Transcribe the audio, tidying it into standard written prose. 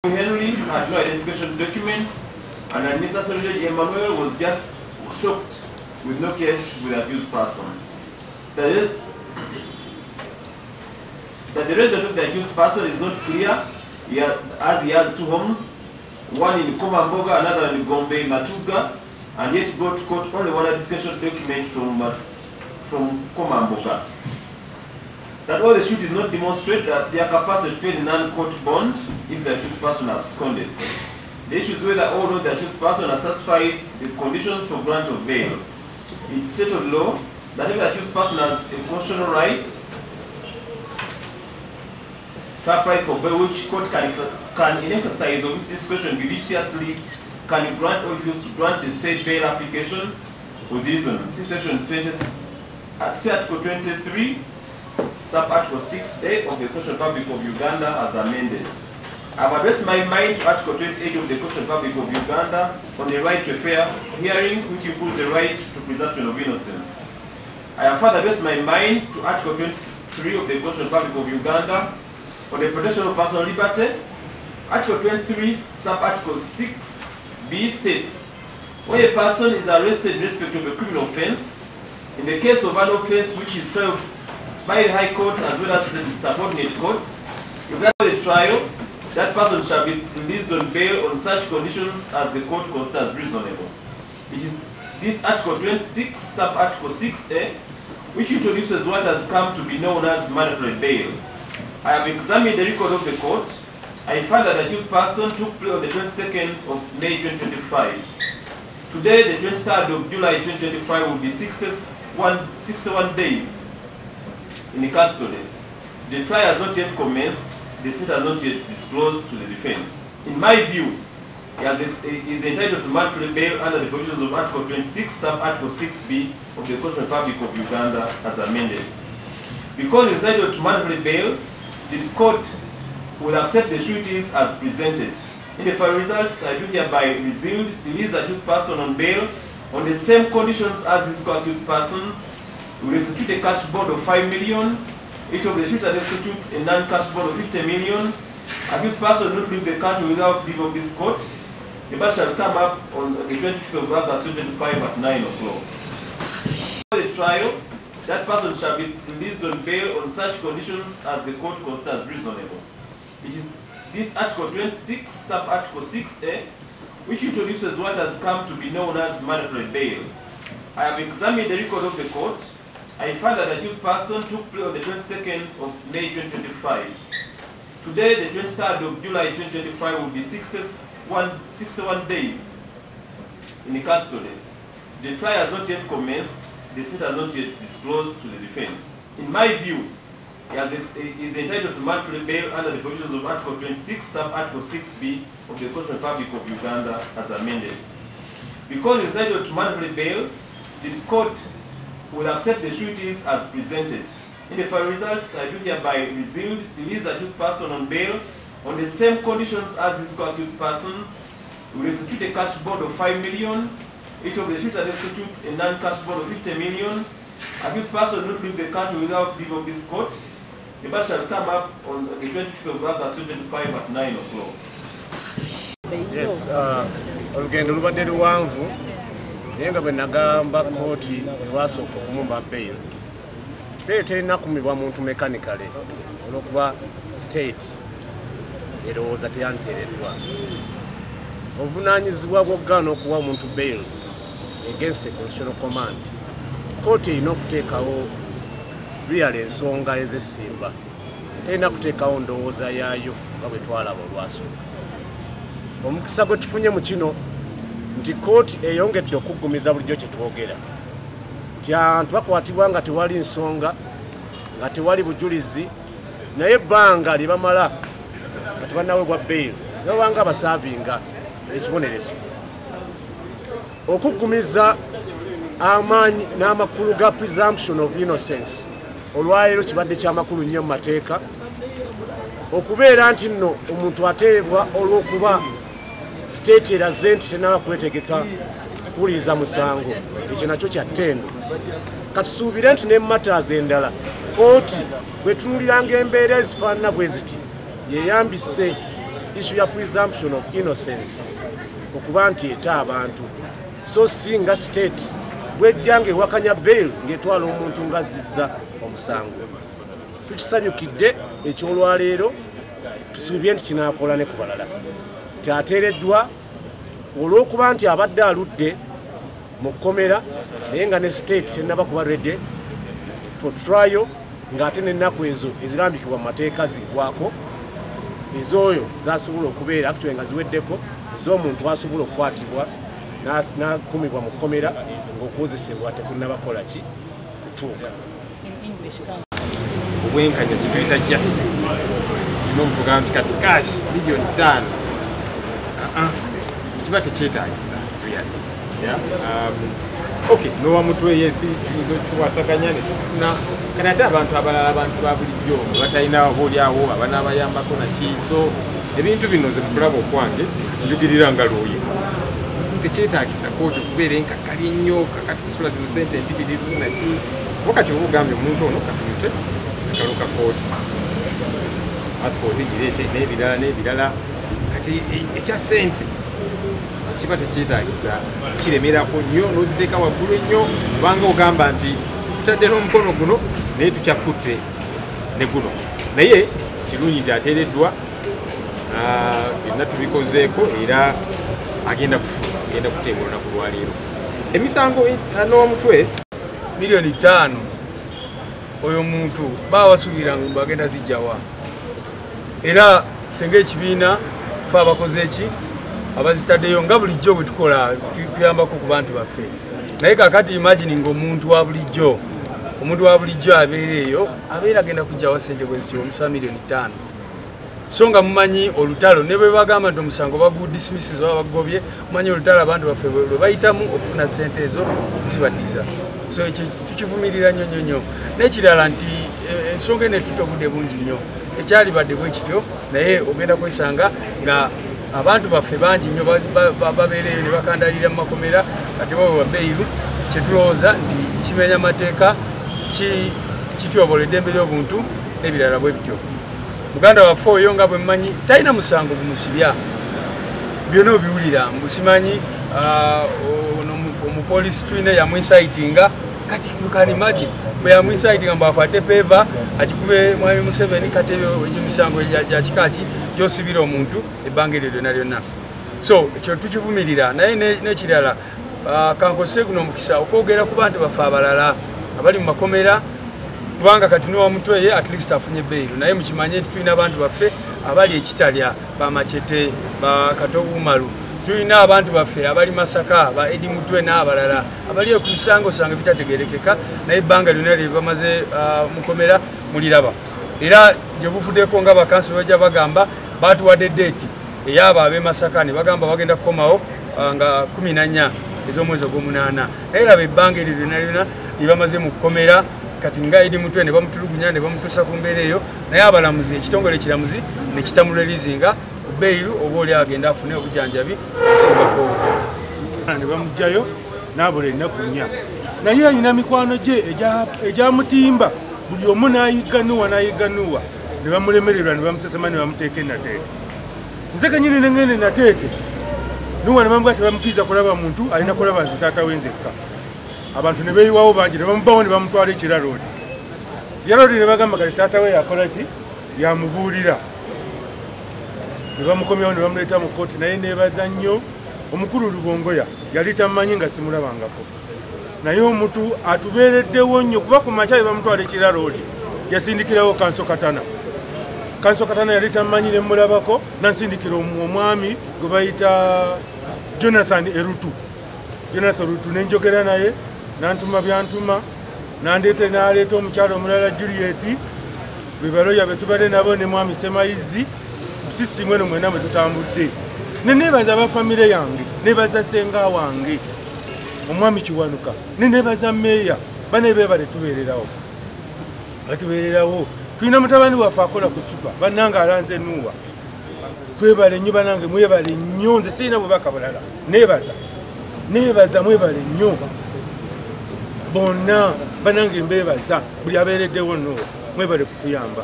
Henry had no identification documents, and unnecessarily Emmanuel was just shocked with no cash with the accused person. The resident of the accused person is not clear, as he has two homes, one in Komamboga, another in Gombe, Matuga, and yet brought to court only one identification document from Komamboga. That all the shoot did not demonstrate that their capacity to pay the non-court bond if the accused person absconded. The issue is whether all of the accused person has satisfied the conditions for grant of bail. It's settled law that if the accused person has a constitutional right to apply for bail, which court can in exercise of its discretion judiciously can grant or refuse to grant the said bail application with reason. See section 20, article 23. Sub-Article 6A of the Constitution Republic of Uganda as amended. I have addressed my mind to Article 28 of the Constitution Republic of Uganda on the right to a fair hearing, which includes the right to presumption of innocence. I have further addressed my mind to Article 23 of the Constitution Republic of Uganda on the protection of personal liberty. Article 23, Sub-Article 6B states, when a person is arrested in respect of a criminal offense, in the case of an offense which is tried by the High Court as well as the subordinate court, if after the trial, that person shall be released on bail on such conditions as the court considers reasonable. It is this Article 26, Sub-Article 6A, which introduces what has come to be known as mandatory bail. I have examined the record of the court. I find that the accused person took plea on the 22nd of May 2025. Today, the 23rd of July 2025 will be 61 days in custody. The trial has not yet commenced. The state has not yet disclosed to the defense. In my view, he is entitled to mandatory bail under the provisions of Article 26, Sub-Article 6B of the Constitutional Republic of Uganda as amended. Because he is entitled to mandatory bail, this court will accept the sureties as presented. In the final results, I do hereby release the accused person on bail on the same conditions as his co-accused persons. We will institute a cash bond of 5 million. Each of the suits will institute a non-cash bond of 50 million. Accused person will not leave the country without leave of this court. The matter shall come up on the 25th of August 2025 at 9 o'clock. For the trial, that person shall be released on bail on such conditions as the court considers reasonable. It is this Article 26, Sub-Article 6A, which introduces what has come to be known as mandatory bail. I have examined the record of the court. I find that the accused person took plea on the 22nd of May 2025. Today, the 23rd of July 2025 will be 61 days in custody. The trial has not yet commenced. The state has not yet disclosed to the defense. In my view, he is entitled to mandatory bail under the provisions of Article 26, Sub-Article 6B of the Constitutional Republic of Uganda as amended. Because he is entitled to mandatory bail, this court will accept the sureties as presented. In the final results, I do hereby release the accused person on bail on the same conditions as his co-accused persons. We will institute a cash bond of 5 million. Each of the suits will institute a non-cash bond of 50 million. Accused person will not leave the country without leave of this court. The matter shall come up on the 25th of August 2025 at 9 o'clock. Yes, olugendo lubadde luwanvu. Yenga bwe nagamba kooti ewasooka okumumba bail. Bail terina kumibwa muntu mechanically olwokuba state erowooza teyanteereddwa. Obuvunaanyizibwa bw'okugaana okuwa omuntu bail against a constitutional command. Kooti erina okuteekawo really ensonga ez'essimba. Terina kuteekawo ndowooza yaayo nga bwe twalaba olwasooka. Omukisa gwe tufunye mu kino nti kooti eyongedde okuggumiza bulijjo kye twogera. Nti abantu bakwatibwa nga tewali nsonga, nga tewali bujulizi, naye ebbanga lye bamala nga tebannaweebwa bail ne babanga basaavinga ekibonerezo. Okuggumiza amaanyi n'amakulu ga presumption of innocence olwaleero kibadde ky'amakulu nnyo mu mateeka, okubeera nti nno omuntu ateebwa olw'okuba state eraze nti tenaba kwetegeka kuwuliriza musango, ekyo nakyo kya ttendo. Katusuubire nti ne matters endala kooti bwe tunuuliranga embeera ezifaanana bwe ziti yeyambise issue ya presumption of innocence okuba nti eta abantu so singa state bwejjange wakanya bail ng'etwala omuntu ngazizza omusango tukisanyukidde ekyolwaleero tusuubye nti kinaakola ne ku balala kyateereddwa olw'okuba nti abadde aludde mu kkomera naye nga ne state tennaba kuba redde for trial ng'ate n'ennaku ezo ezirambikibwa mu mateeka ziggwako ez'oyo zasobola okubeera actually nga ziweddeko ez'omuntu asobola okukwatibwa n'akumibwa mu kkomera ng'okuwozesebwa tekunnabakola ki kutuuka obwenkanya kituyita justice n'okuvuga nti kati cash milioni 5 kiba tekyetaagisa okay nowa mutwe yesi tuwasaganya ne tufuna kati ate abantu abalala abantu ba bulijjo batalina abaoliawo abanaabayambako naki so ebintu bino ze tukulaba okwange njugirira nga looye tekyetaagisa kooti okubeera enkakali ennyo kakati sasula zino sente empitirivu naki wakati oba ogambye omuntu ono katumute akaluka kooti pasipoti gireete n'ebirala kati ekya sente kiba tekyetaagisa kiremerako nnyo n'oziteeka waggulu ennyo kubanga ogamba nti tutadde n'omukono guno naye tukyakutte ne guno naye kirungi nti ateereddwa byonna tubikozeeko era agenda kuteebwa olunaku lwaleero emisango n'omutwe milioni 5 oyo muntu bawasuubiranga bagenda zijjawa era ffe ng'ekibiina fe abakoze eki abazitaddeyo nga bulijjo bwe tukola tuyambako ku bantu baffe naye kakati imagine ng'omuntu wa bulijjo abeera eyo abeera agenda kujjawa sente bwezityo omusa milioni 5 so nga mumanyi olutalo ne bwe bagamba nti omusango bagudismisses oba bagobye mumanyi olutalo abantu baffe lwe bayitamu okufuna sente ezo zibaddiza so ekyo tukivumirira nnyo nnyo n'ekirala nti ensonga eno etuta obudde bungi nnyo ekyali badde bwe kityo naye ogenda kwesanga nga abantu baffe bangi nnyo babeereyo ne bakandalira mu makomera kati bo babeiru kyetulowooza nti kimenya amateeka kityobola eddembe ly'obuntu n'ebirala bwe bityo muganda waffe oyo nga bwe mmanyi talina musango gumusibya byonna obiwulira mbusimanyi omupolisi tulina yamwinsaitinga kati you can imagine bwe yamwinsaitinga mbu akwate peva akikube mwami Museveni kati egyo misango gya kikaki gyosibira omuntu ebbanga eryo lyonna lyonna so ekyo tukivumirira naye n'ekirala kankose guno omukisa okwogera ku bantu baffe abalala abali mu makomera kubanga kati nowa mutwe ye at least afunye bail naye mukimanye nti tulina abantu baffe abali ekitalya bamachete bakatobumalu tulina abantu baffe abali Masaka ba Edi Mutwe n'abalala abali ku misango sanga bitategerekeka naye ebbanga lyonna lye bamaze mukomera muliraba era gye buvuddeko nga bakansi bajja bagamba batuwadde date eyaba abe Masaka ne bagamba bagenda kukomawo nga 14 ez'omwezi ogw'omunaana naye laba ebbanga eryo lyonna lye bamaze mu kukomera kati nga Edi Mutwe ne bamutulugunya ne bamutuusa ku mbeera eyo naye abalamuzi ekitongole ekiramuzi ne kitamulelizinga beiru oba oli agenda afune obujjanjabi okusimbako ne bamugjayo n'abula ennaku 4 naye alina mikwano gye egyamutimba buli omu n'ayiganuwa ne bamulemererwa ne bamusesema ne bamuteeka enateete nze kenyini nengende nateete nuwa ne bamugwa tebamukiriza kulaba muntu alina kulaba nze taata wenzekka abantu ne beeyiwawo bangi ne bamubawo ne bamutwala ekiraloodi yaloodi ne bagamba kati taata we yakola ki yamubuulira ne bamukomyawo ne bamuleeta mu kooti naye neebaza nnyo omukulu Lubongoya yali tamanyi nga simulabangako naye omuntu atubeereddewo nnyo kuba ku makya bamutwala ekiraloodi yasindikirawo Kanso Katana yali tamanyi ne mulabako nansindikira omwami gwe bayita Jonathan Rutu nenjogera naye nantuma byantuma nandeete n'aleeta omukyalo omulala Juliet bwe baloya be tubadde nabo ne mwami Semayizi sisi mweno mwena mwe tutambudde nenebaza abafamire yange nebaza senga wange omwami Kiwanuka nenebaza meya bane bebale tubeererawo tulina mutabani waffe akola ku supa bannanga alanze Nuwa twebale nnyo banange mwebale nnyo nze sirina bubaka bulala nebaza mwebale nnyo bonna banange mbebaza buli abeereddewo Nuwa mwebale kutuyamba